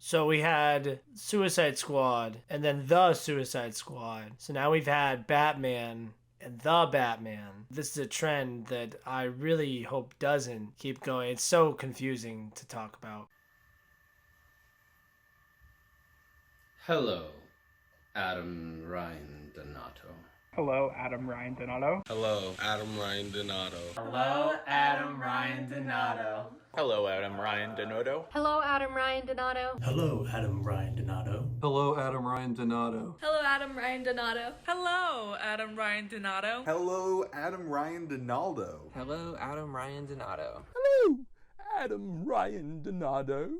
So we had Suicide Squad and then The Suicide Squad. So now we've had Batman and The Batman. This is a trend that I really hope doesn't keep going. It's so confusing to talk about. Hello, Adam Ryan Donato. Hello, Adam Ryan Donato. Hello, Adam Ryan Donato. Hello, Adam Ryan Donato. Hello, Adam Ryan Donato. Hello, Adam Ryan Donato. Hello, Adam Ryan Donato. Hello, Adam Ryan Donato. Hello, Adam Ryan Donato. Hello, Adam Ryan Donato. Hello, Adam Ryan Donaldo. Hello, Adam Ryan Donato. Hello, Adam Ryan Donato.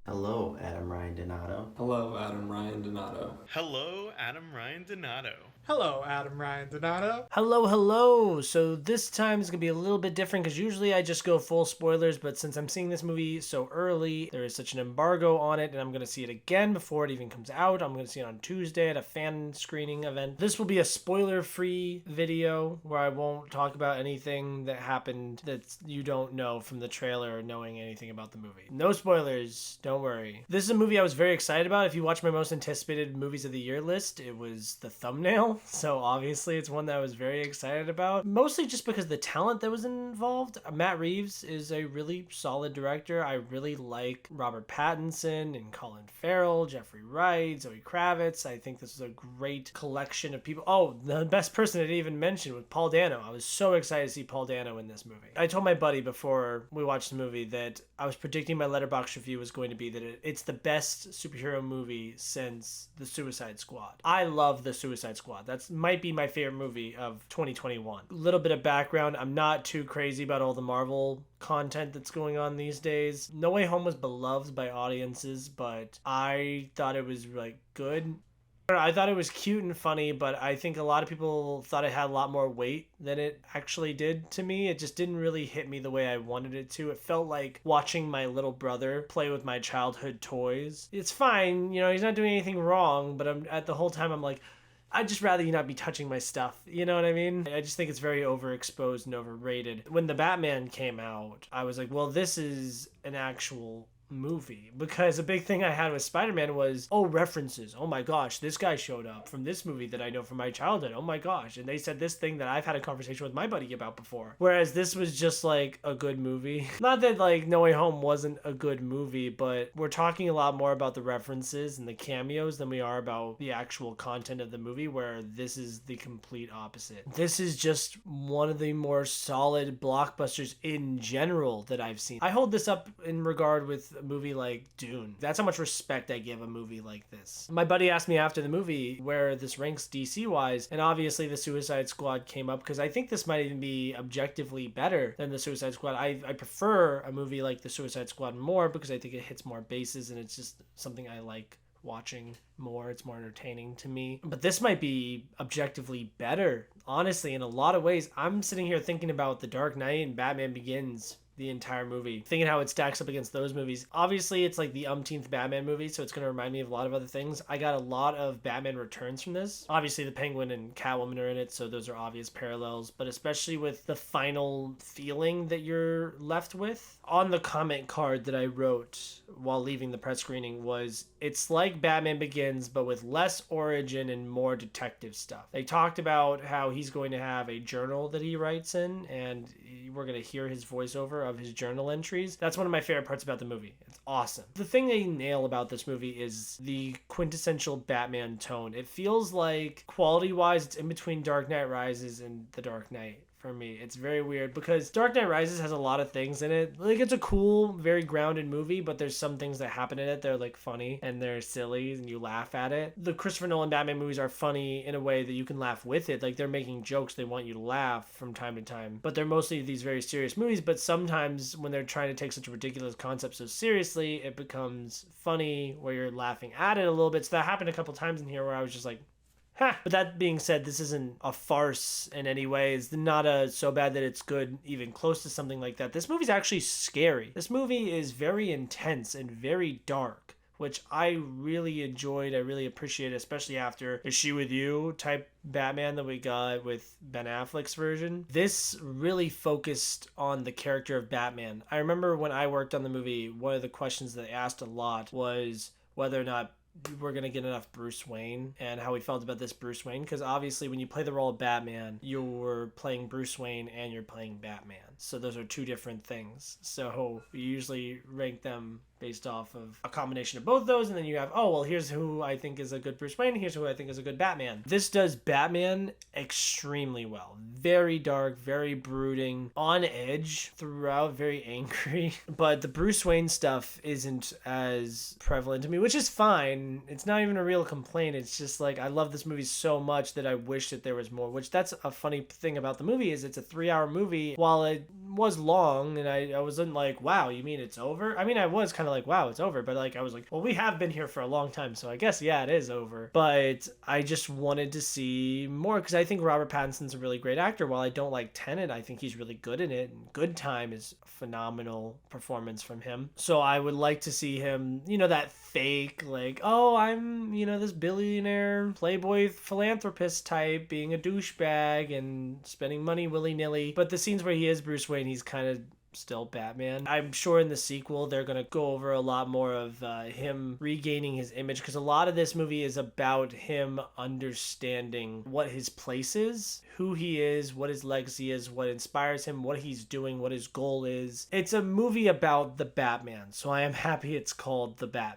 Hello, Adam Ryan Donato. Hello, Adam Ryan Donato. Hello, Adam Ryan Donato. Hello, Adam Ryan Donato. Hello. So this time is going to be a little bit different because usually I just go full spoilers, but since I'm seeing this movie so early, there is such an embargo on it, and I'm going to see it again before it even comes out. I'm going to see it on Tuesday at a fan screening event. This will be a spoiler-free video where I won't talk about anything that happened that you don't know from the trailer or knowing anything about the movie. No spoilers, don't worry. This is a movie I was very excited about. If you watch my most anticipated movies of the year list, it was the thumbnail. So obviously it's one that I was very excited about, mostly just because the talent that was involved. Matt Reeves is a really solid director. I really like Robert Pattinson and Colin Farrell, Jeffrey Wright, Zoe Kravitz. I think this is a great collection of people. Oh, the best person I didn't even mention was Paul Dano. I was so excited to see Paul Dano in this movie. I told my buddy before we watched the movie that I was predicting my Letterboxd review was going to be that it's the best superhero movie since The Suicide Squad. I love The Suicide Squad. That might be my favorite movie of 2021. A little bit of background. I'm not too crazy about all the Marvel content that's going on these days. No Way Home was beloved by audiences, but I thought it was like good. I thought it was cute and funny, but I think a lot of people thought it had a lot more weight than it actually did to me. It just didn't really hit me the way I wanted it to. It felt like watching my little brother play with my childhood toys. It's fine, he's not doing anything wrong, but at the whole time I'm like, I'd just rather you not be touching my stuff. You know what I mean? I just think it's very overexposed and overrated. When The Batman came out, I was like, well, this is an actual movie, because a big thing I had with Spider-Man was references. Oh my gosh, this guy showed up from this movie that I know from my childhood. Oh my gosh, and they said this thing that I've had a conversation with my buddy about before, whereas this was just like a good movie. Not that like No Way Home wasn't a good movie, but we're talking a lot more about the references and the cameos than we are about the actual content of the movie, where this is the complete opposite. This is just one of the more solid blockbusters in general that I've seen. I hold this up in regard with a movie like Dune. That's how much respect I give a movie like this. My buddy asked me after the movie where this ranks DC wise, and obviously the Suicide Squad came up because I think this might even be objectively better than the Suicide Squad. I prefer a movie like the Suicide Squad more because I think it hits more bases and it's just something I like watching more. It's more entertaining to me. But this might be objectively better. Honestly, in a lot of ways, I'm sitting here thinking about The Dark Knight and Batman Begins the entire movie, thinking how it stacks up against those movies. Obviously, it's like the umpteenth Batman movie, so it's going to remind me of a lot of other things. I got a lot of Batman Returns from this. Obviously, the Penguin and Catwoman are in it, so those are obvious parallels, but especially with the final feeling that you're left with. On the comment card that I wrote while leaving the press screening was, it's like Batman Begins, but with less origin and more detective stuff. They talked about how he's going to have a journal that he writes in, and we're going to hear his voiceover of his journal entries. That's one of my favorite parts about the movie. It's awesome. The thing they nail about this movie is the quintessential Batman tone. It feels like, quality-wise, it's in between Dark Knight Rises and The Dark Knight. For me, it's very weird because Dark Knight Rises has a lot of things in it. Like, it's a cool, very grounded movie, but there's some things that happen in it that are like funny and they're silly and you laugh at it. The Christopher Nolan Batman movies are funny in a way that you can laugh with it. Like, they're making jokes, they want you to laugh from time to time, but they're mostly these very serious movies. But sometimes when they're trying to take such a ridiculous concept so seriously, it becomes funny where you're laughing at it a little bit. So that happened a couple times in here where I was just like, But that being said, this isn't a farce in any way. It's not so bad that it's good, even close to something like that. This movie's actually scary. This movie is very intense and very dark, which I really enjoyed. I really appreciated, especially after Is She With You type Batman that we got with Ben Affleck's version. This really focused on the character of Batman. I remember when I worked on the movie, one of the questions that I asked a lot was whether or not we're going to get enough Bruce Wayne and how we felt about this Bruce Wayne, because obviously when you play the role of Batman, you're playing Bruce Wayne and you're playing Batman, so those are two different things. So we usually rank them based off of a combination of both those, and then you have, oh, well, here's who I think is a good Bruce Wayne, here's who I think is a good Batman. This does Batman extremely well. Very dark, very brooding, on edge throughout, very angry. But the Bruce Wayne stuff isn't as prevalent to me, which is fine. It's not even a real complaint. It's just like, I love this movie so much that I wish that there was more, which that's a funny thing about the movie, is it's a 3-hour movie. While it was long, and I wasn't like, wow, you mean it's over? I mean, I was kind of like, wow, it's over, but like I was like, well, we have been here for a long time, so I guess yeah, it is over. But I just wanted to see more, because I think Robert Pattinson's a really great actor. While I don't like Tenet, I think he's really good in it, and Good Time is a phenomenal performance from him. So I would like to see him, that fake, like, oh, I'm this billionaire playboy philanthropist type being a douchebag and spending money willy-nilly. But the scenes where he is Bruce Wayne, he's kind of still Batman. I'm sure in the sequel they're going to go over a lot more of him regaining his image, because a lot of this movie is about him understanding what his place is, who he is, what his legacy is, what inspires him, what he's doing, what his goal is. It's a movie about the Batman, so I am happy it's called The Batman.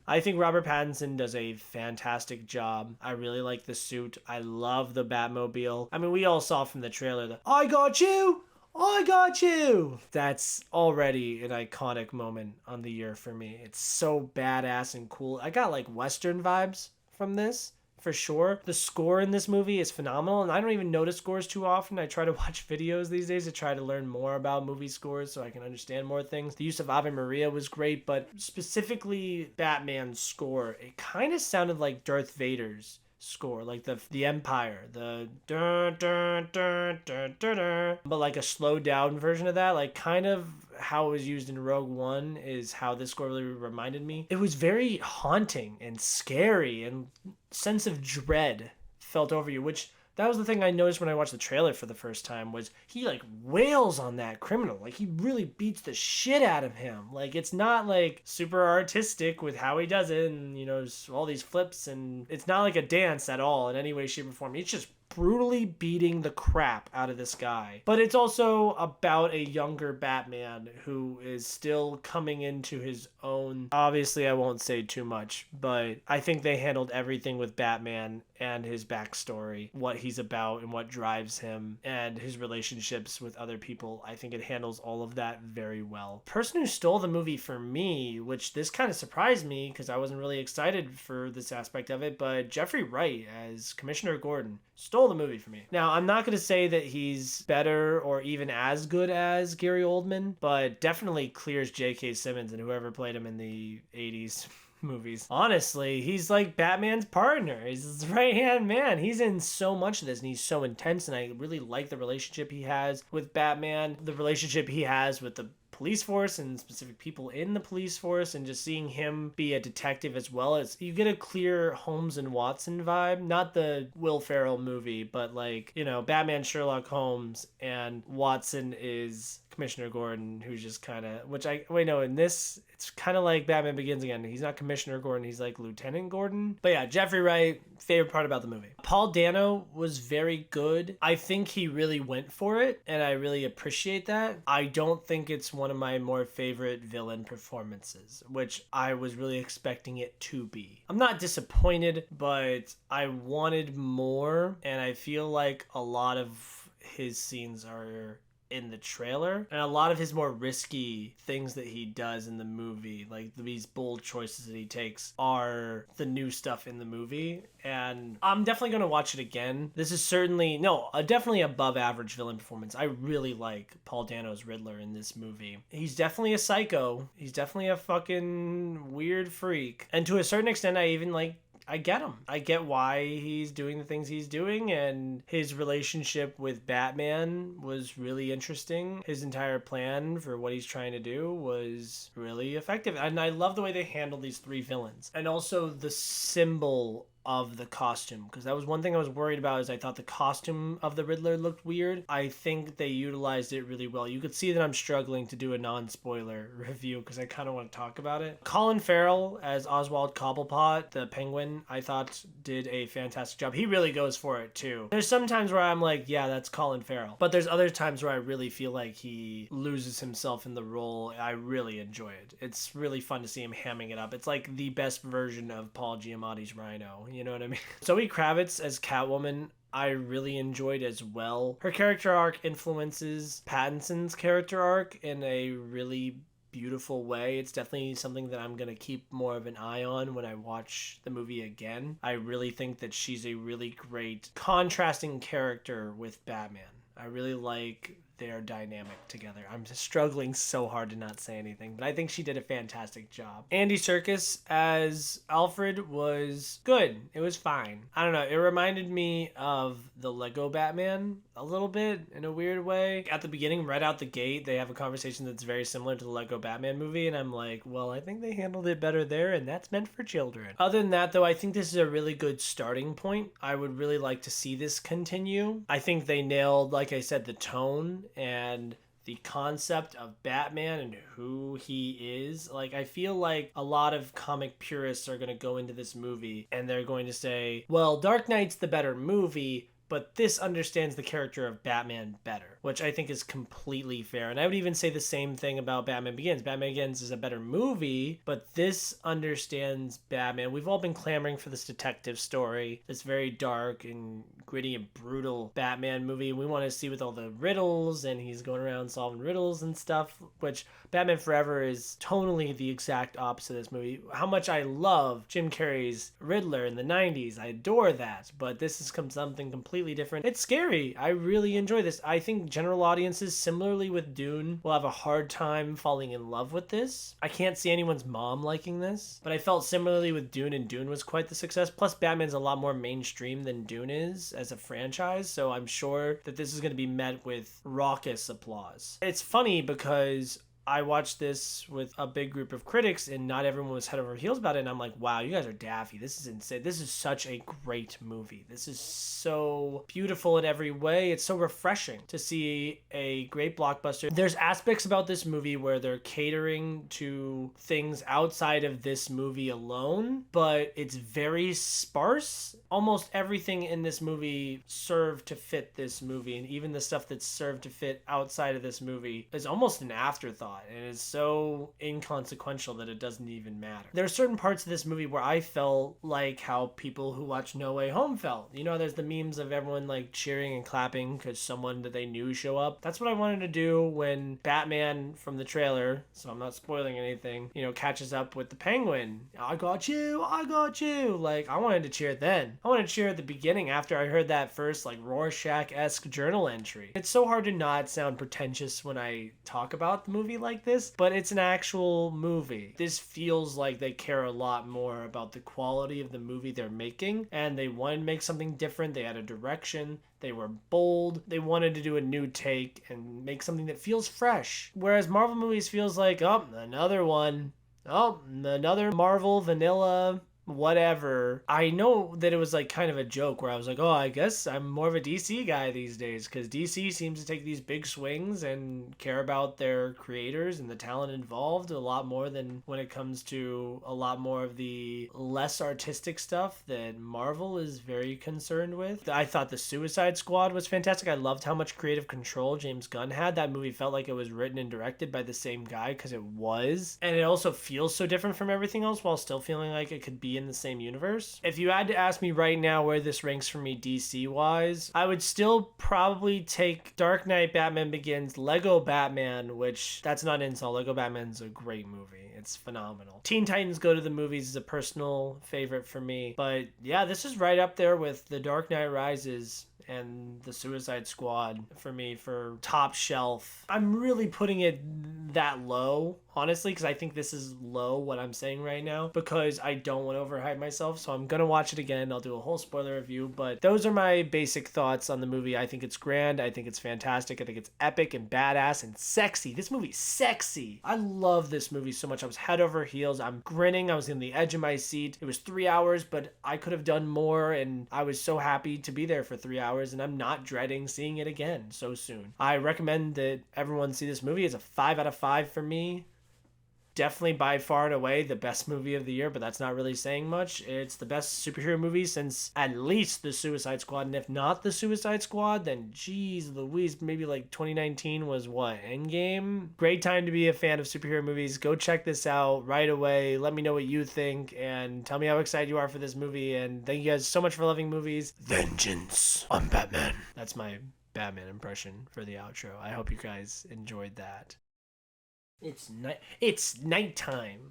I think Robert Pattinson does a fantastic job. I really like the suit. I love the Batmobile. I mean, we all saw from the trailer that, I got you! I got you! That's already an iconic moment on the year for me. It's so badass and cool. I got like Western vibes from this, for sure. The score in this movie is phenomenal, and I don't even notice scores too often. I try to watch videos these days to try to learn more about movie scores so I can understand more things. The use of Ave Maria was great, but specifically Batman's score, it kind of sounded like Darth Vader's score, like the Empire, the dun, dun, dun, dun, dun, dun, but like a slowed down version of that, like kind of how it was used in Rogue One is how this score really reminded me. It was very haunting and scary, and sense of dread felt over you, which that was the thing I noticed when I watched the trailer for the first time, was he like wails on that criminal. Like he really beats the shit out of him. Like it's not like super artistic with how he does it, and all these flips, and it's not like a dance at all in any way, shape, or form. It's just brutally beating the crap out of this guy. But it's also about a younger Batman who is still coming into his own. Obviously, I won't say too much, but I think they handled everything with Batman and his backstory, what he's about and what drives him, and his relationships with other people. I think it handles all of that very well. Person who stole the movie for me, which this kind of surprised me because I wasn't really excited for this aspect of it, but Jeffrey Wright as Commissioner Gordon stole the movie for me. Now, I'm not going to say that he's better or even as good as Gary Oldman, but definitely clears J.K. Simmons and whoever played him in the 80s movies. Honestly, he's like Batman's partner. He's his right-hand man. He's in so much of this, and he's so intense, and I really like the relationship he has with Batman, the relationship he has with the police force and specific people in the police force, and just seeing him be a detective as well. As you get a clear Holmes and Watson vibe, not the Will Ferrell movie, but like, Batman Sherlock Holmes and Watson is Commissioner Gordon, who's just kind of, in this, it's kind of like Batman Begins Again. He's not Commissioner Gordon, he's like Lieutenant Gordon. But yeah, Jeffrey Wright, favorite part about the movie. Paul Dano was very good. I think he really went for it, and I really appreciate that. I don't think it's one of my more favorite villain performances, which I was really expecting it to be. I'm not disappointed, but I wanted more, and I feel like a lot of his scenes are in the trailer, and a lot of his more risky things that he does in the movie, like these bold choices that he takes, are the new stuff in the movie. And I'm definitely going to watch it again. This is definitely above average villain performance. I really like Paul Dano's Riddler in this movie. He's definitely a psycho. He's definitely a fucking weird freak. And to a certain extent, I even like I get him. I get why he's doing the things he's doing, and his relationship with Batman was really interesting. His entire plan for what he's trying to do was really effective. And I love the way they handled these three villains. And also the symbol of the costume, because that was one thing I was worried about, is I thought the costume of the Riddler looked weird. I think they utilized it really well. You could see that I'm struggling to do a non-spoiler review because I kind of want to talk about it. Colin Farrell as Oswald Cobblepot, the Penguin, I thought did a fantastic job. He really goes for it too. There's some times where I'm like, yeah, that's Colin Farrell. But there's other times where I really feel like he loses himself in the role. I really enjoy it. It's really fun to see him hamming it up. It's like the best version of Paul Giamatti's Rhino. You know what I mean? Zoe Kravitz as Catwoman, I really enjoyed as well. Her character arc influences Pattinson's character arc in a really beautiful way. It's definitely something that I'm gonna keep more of an eye on when I watch the movie again. I really think that she's a really great contrasting character with Batman. I really like their dynamic together. I'm just struggling so hard to not say anything, but I think she did a fantastic job. Andy Serkis as Alfred was good. It was fine. I don't know. It reminded me of the Lego Batman a little bit in a weird way. At the beginning, right out the gate, they have a conversation that's very similar to the Lego Batman movie, and I'm like, well, I think they handled it better there, and that's meant for children. Other than that, though, I think this is a really good starting point. I would really like to see this continue. I think they nailed, like I said, the tone and the concept of Batman and who he is. Like, I feel like a lot of comic purists are going to go into this movie and they're going to say, well, Dark Knight's the better movie, but this understands the character of Batman better, which I think is completely fair. And I would even say the same thing about Batman Begins. Batman Begins is a better movie, but this understands Batman. We've all been clamoring for this detective story, this very dark and gritty and brutal Batman movie. We want to see with all the riddles, and he's going around solving riddles and stuff, which Batman Forever is tonally the exact opposite of this movie. How much I love Jim Carrey's Riddler in the 90s. I adore that, but this has come something completely different. It's scary. I really enjoy this. I think general audiences, similarly with Dune, will have a hard time falling in love with this. I can't see anyone's mom liking this, but I felt similarly with Dune, and Dune was quite the success. Plus, Batman's a lot more mainstream than Dune is as a franchise, so I'm sure that this is going to be met with raucous applause. It's funny because I watched this with a big group of critics and not everyone was head over heels about it, and I'm like, wow, you guys are daffy. This is insane. This is such a great movie. This is so beautiful in every way. It's so refreshing to see a great blockbuster. There's aspects about this movie where they're catering to things outside of this movie alone, but it's very sparse. Almost everything in this movie served to fit this movie, and even the stuff that's served to fit outside of this movie is almost an afterthought. And it's so inconsequential that it doesn't even matter. There are certain parts of this movie where I felt like how people who watch No Way Home felt. You know, there's the memes of everyone like cheering and clapping because someone that they knew show up. That's what I wanted to do when Batman from the trailer, so I'm not spoiling anything, you know, catches up with the Penguin. I got you, I got you. Like, I wanted to cheer then. I wanted to cheer at the beginning after I heard that first like Rorschach-esque journal entry. It's so hard to not sound pretentious when I talk about the movie like this, but it's an actual movie. This feels like they care a lot more about the quality of the movie they're making, and they wanted to make something different. They had a direction. They were bold. They wanted to do a new take and make something that feels fresh. Whereas Marvel movies feels like, oh, another one. Oh, another Marvel vanilla whatever. I know that it was like kind of a joke where I was like, oh, I guess I'm more of a DC guy these days, because DC seems to take these big swings and care about their creators and the talent involved a lot more than when it comes to a lot more of the less artistic stuff that Marvel is very concerned with. I thought the Suicide Squad was fantastic. I loved how much creative control James Gunn had. That movie felt like it was written and directed by the same guy, because it was. And it also feels so different from everything else while still feeling like it could be in the same universe. If you had to ask me right now where this ranks for me DC wise, I would still probably take Dark Knight, Batman Begins, Lego Batman, which that's not an insult. Lego Batman's a great movie. It's phenomenal. Teen Titans Go to the Movies is a personal favorite for me. But yeah, this is right up there with The Dark Knight Rises and The Suicide Squad for me for top shelf. I'm really putting it that low honestly, because I think this is low what I'm saying right now, because I don't want to overhype myself. So I'm gonna watch it again. I'll do a whole spoiler review, but those are my basic thoughts on the movie. I think it's grand. I think it's fantastic. I think it's epic and badass and sexy. This movie's sexy. I love this movie so much. I was head over heels. I'm grinning. I was in the edge of my seat. It was 3 hours, but I could have done more, and I was so happy to be there for 3 hours, and I'm not dreading seeing it again so soon. I recommend that everyone see this movie. It's a 5 out of 5 for me. Definitely by far and away the best movie of the year, but that's not really saying much. It's the best superhero movie since at least the Suicide Squad, and if not the Suicide Squad, then geez Louise, maybe like 2019 was what, Endgame? Great time to be a fan of superhero movies. Go check this out right away. Let me know what you think, and tell me how excited you are for this movie, and thank you guys so much for loving movies. Vengeance on Batman. That's my Batman impression for the outro. I hope you guys enjoyed that. It's nighttime.